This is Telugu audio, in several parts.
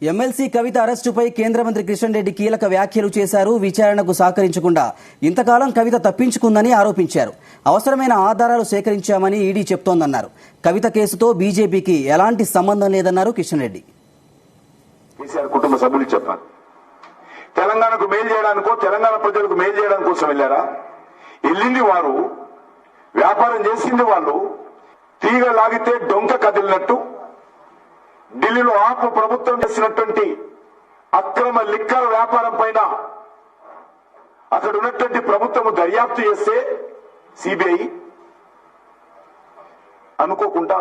ఎమ్మెల్సీ కవిత అరెస్టుపై కేంద్ర మంత్రి కిషన్ రెడ్డి కీలక వ్యాఖ్యలు చేశారు. విచారణకు సహకరించకుండా ఇంతకాలం కవిత తప్పించుకుందని ఆరోపించారు. అవసరమైన ఆధారాలు సేకరించామని ఈడీ చెప్తోందన్నారు. కవిత కేసుతో బీజేపీకి ఎలాంటి సంబంధం లేదన్నారు కిషన్ రెడ్డి. కేసీఆర్ కుటుంబ సభ్యులు చెప్పారు, తెలంగాణకు మేలు చేయడానికో తెలంగాణ ప్రజలకు మేలు చేయడం కోసం వెళ్ళారా? వెళ్ళింది వారు, వ్యాపారం చేసింది వాళ్ళు. తీగ లాగితే డొంక కదిలినట్టు ఢిల్లీలో ఆపు ప్రభుత్వం చేసినటువంటి అక్రమ లిక్కర్ వ్యాపారం పైన అక్కడ ఉన్నటువంటి ప్రభుత్వం దర్యాప్తు చేస్తే సిబిఐ అనుకోకుండా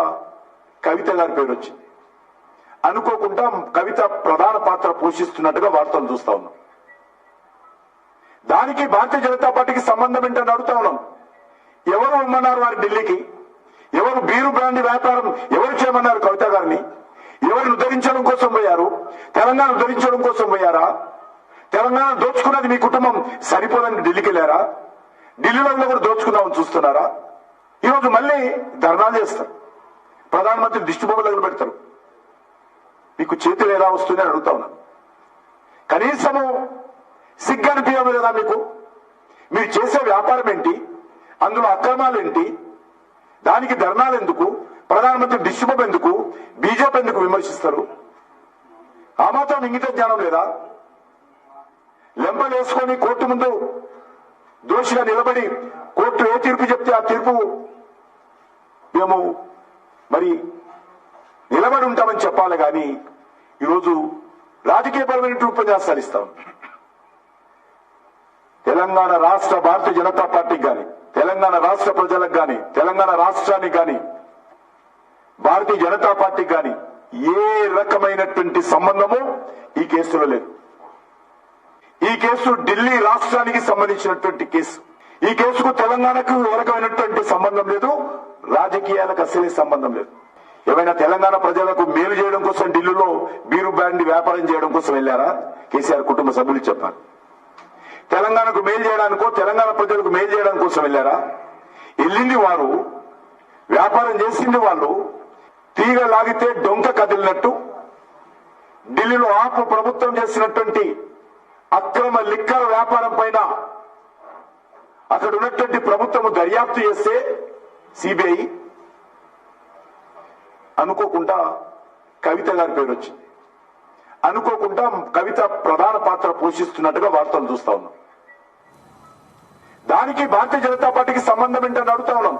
కవిత గారి పేరు వచ్చింది. అనుకోకుండా కవిత ప్రధాన పాత్ర పోషిస్తున్నట్టుగా వార్తలు చూస్తా ఉన్నాం. దానికి భారతీయ జనతా పార్టీకి సంబంధం ఏంటని అడుగుతా ఉన్నాం. ఎవరు ఇమ్మన్నారు వారి ఢిల్లీకి? ఎవరు బీరు బ్రాండ్ వ్యాపారం ఎవరు చేయమన్నారు కవిత గారిని? ఎవరిని ఉద్ధరించడం కోసం పోయారు? తెలంగాణ ఉద్ధరించడం కోసం పోయారా? తెలంగాణ దోచుకున్నది మీ కుటుంబం సరిపోదని ఢిల్లీకి వెళ్ళారా? ఢిల్లీలో కూడా దోచుకున్నామని చూస్తున్నారా? ఈరోజు మళ్ళీ ధర్నాలు చేస్తారు, ప్రధానమంత్రి దిష్టిబొమ్మలు పెడతారు. మీకు చేతులు ఎలా వస్తుంది అని అడుగుతా ఉన్నాను. కనీసము సిగ్గు అనిపించదు కదా మీకు? మీరు చేసే వ్యాపారం ఏంటి? అందులో అక్రమాలు ఏంటి? దానికి ధర్నాలు ఎందుకు? ప్రధానమంత్రి దిష్టిబొమ్మ ఎందుకు? బీజేపీ ఎందుకు విమర్శిస్తారు? ఆ మాత్రం ఇంగిత జ్ఞానం లేదా? లెంపలు వేసుకొని కోర్టు ముందు దోషిగా నిలబడి కోర్టు ఏ తీర్పు చెప్తే ఆ తీర్పు మేము మరి నిలబడి ఉంటామని చెప్పాలి. కానీ ఈరోజు రాజకీయపరమైన ఉపన్యాసాలు ఇస్తాం. తెలంగాణ రాష్ట్ర భారతీయ జనతా పార్టీకి కానీ, తెలంగాణ రాష్ట్ర ప్రజలకు కానీ, తెలంగాణ రాష్ట్రానికి కానీ, భారతీయ జనతా పార్టీకి కానీ ఏ రకమైనటువంటి సంబంధము ఈ కేసులో లేదు. ఈ కేసు ఢిల్లీ రాష్ట్రానికి సంబంధించినటువంటి కేసు. ఈ కేసుకు తెలంగాణకు ఏ రకమైనటువంటి సంబంధం లేదు, రాజకీయాలకు అసలే సంబంధం లేదు. ఏమైనా తెలంగాణ ప్రజలకు మేలు చేయడం కోసం ఢిల్లీలో బీరు బ్రాండ్ వ్యాపారం చేయడం కోసం వెళ్ళారా? కేసీఆర్ కుటుంబ సభ్యులు చెప్పారు. తెలంగాణకు మేలు చేయడానికో తెలంగాణ ప్రజలకు మేలు చేయడం కోసం వెళ్ళారా? వెళ్ళింది వారు, వ్యాపారం చేసింది వాళ్ళు. తీగ లాగితే డొంక కదిలినట్టు ఢిల్లీలో ఆపు ప్రభుత్వం చేసినటువంటి అక్రమ లిక్కర్ వ్యాపారం పైన అక్కడ ఉన్నటువంటి ప్రభుత్వం దర్యాప్తు చేస్తే సిబిఐ అనుకోకుండా కవిత గారి పేరు వచ్చింది. అనుకోకుండా కవిత ప్రధాన పాత్ర పోషిస్తున్నట్టుగా వార్తలు చూస్తా ఉన్నాం. దానికి భారతీయ జనతా పార్టీకి సంబంధం ఏంటని అడుగుతా ఉన్నాం.